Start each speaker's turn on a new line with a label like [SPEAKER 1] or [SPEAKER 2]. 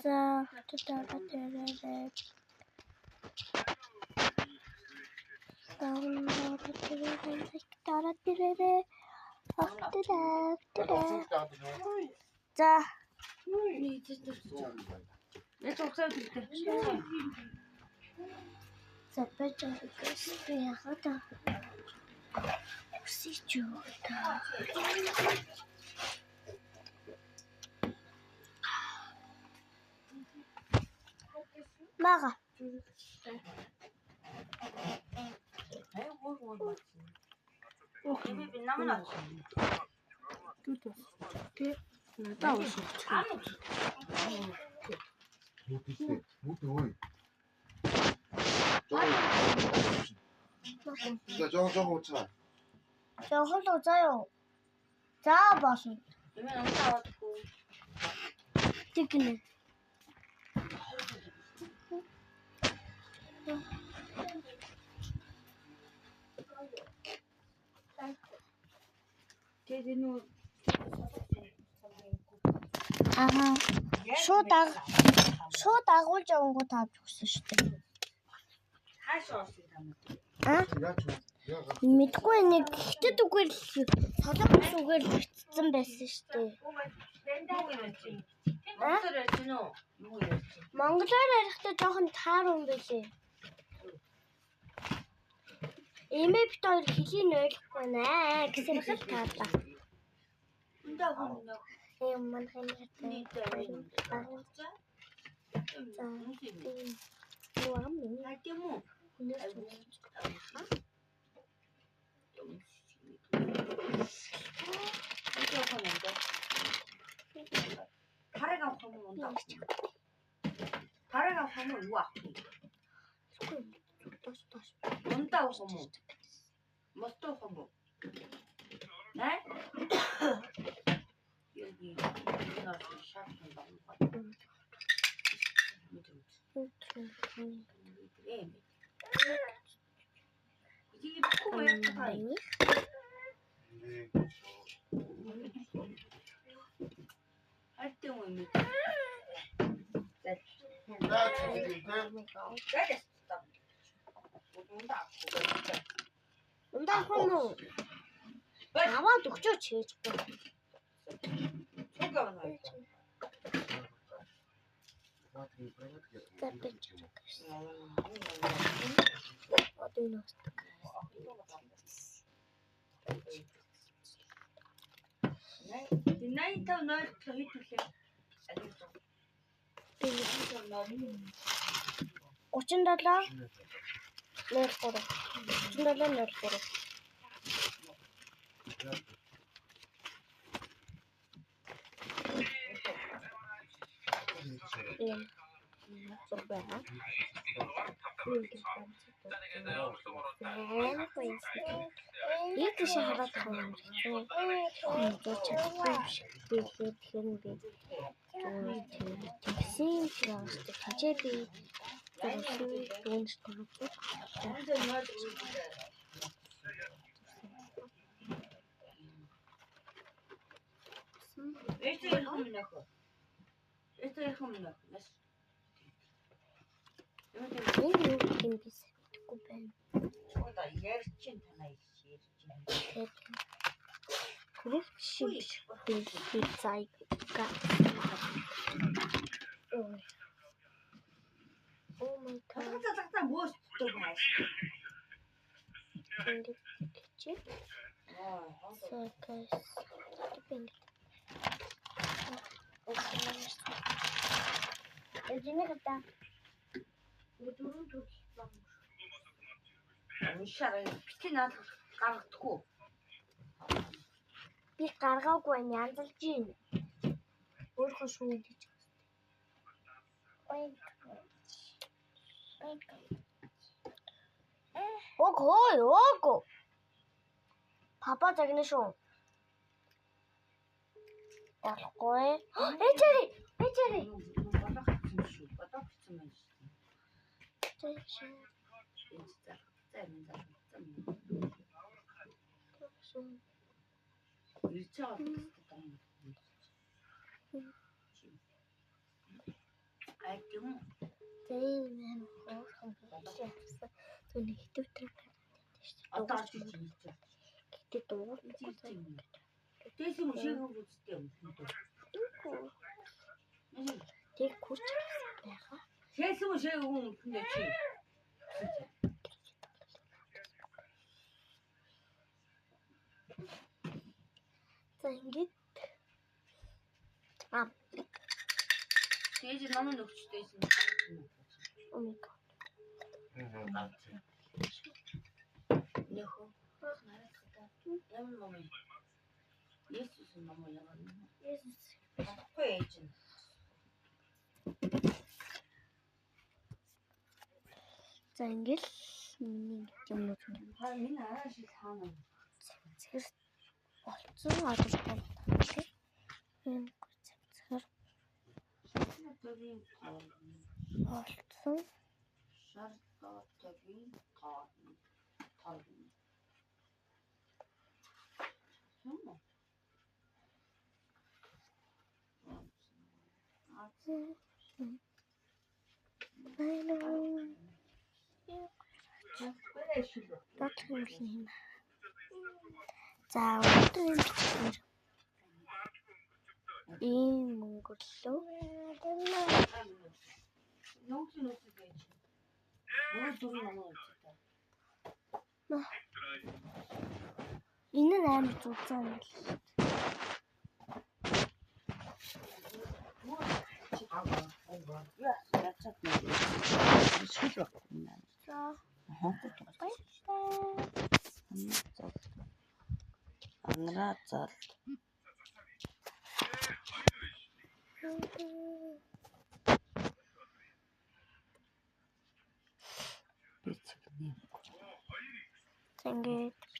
[SPEAKER 1] За дараад ирээрээ. Дараад ирээрээ. За. За бачаас би яхад үсичүү та. Мага.
[SPEAKER 2] Би намна.
[SPEAKER 1] Тут. Тэ надад уушиг.
[SPEAKER 3] Мут ой. 자, 저거 오차.
[SPEAKER 1] 저 홀도 짜요. 자 봐서.
[SPEAKER 2] 그러면 안 나왔고.
[SPEAKER 1] 찍네. 아하. шууд агуулж явсан го таавч өгсөн шүү дээ.
[SPEAKER 2] Хаашаа орсон юм бэ?
[SPEAKER 1] Мэдгүй нэг хитэд үгээр л солонгос үгээр л бичсэн байсан шүү дээ.
[SPEAKER 2] Монголоор ярьж гэнэ үү? Юу ярьж?
[SPEAKER 1] Монголоор ярихдаа жоохон таарсан байлээ. Эмээ бит хоёр хэлийг ойлгохгүй наа гэсэн хэл таарлаа.
[SPEAKER 2] Ундаа хүн
[SPEAKER 1] Юм манхан ярьдаг. За. Юу ам юм?
[SPEAKER 2] тийм үү? Парага хому унда. Парага хому юу ах? Унда хому. Мосто хому. Нэ? 여기 나서 샤프는 너무 많아. 이게 코에 타이. 할 때는
[SPEAKER 1] Унда хому. Аваад өгчөөч хийж байна. Ийгш хараад байгаа юм. Oh my god. Би гаргаагүй янзалж байна. Өөрөө шүүгдэж. Ого. Папа загнаа шүү. Ялахгүй. Эчэри. энэ хэвтэр
[SPEAKER 2] Одоо ч хийж байна.
[SPEAKER 1] гэдэг дуугаар
[SPEAKER 2] Тэс юм шиг үзтээ юм.
[SPEAKER 1] тэг хурц байгаа.
[SPEAKER 2] Тэс юм шиг юм хүндээ чи.
[SPEAKER 1] За ингэж
[SPEAKER 2] Тэгэж намайг өгчтэйсэн.
[SPEAKER 1] омиг.
[SPEAKER 2] Нөхөө. Ямар номын? Есүс номоо ямар ном?
[SPEAKER 1] Есүс.
[SPEAKER 2] Баггүй ээж нь.
[SPEAKER 1] За ингэж миний юмнууд
[SPEAKER 2] Хаа минь араа шиг хаана.
[SPEAKER 1] цэвэр болцсон одоо тийм. Энэ цэвэр
[SPEAKER 2] Шартотгийн
[SPEAKER 1] болцсон.
[SPEAKER 2] Шартотгийн тоо.
[SPEAKER 1] За өнөөдөр ийм мөнгөлөө
[SPEAKER 2] Нууцны үсэг байж. Нууц зүрх намаа үсэг.
[SPEAKER 1] энэ нь амар зүгцэн юм л.
[SPEAKER 2] Ангараацал.
[SPEAKER 1] Ингээд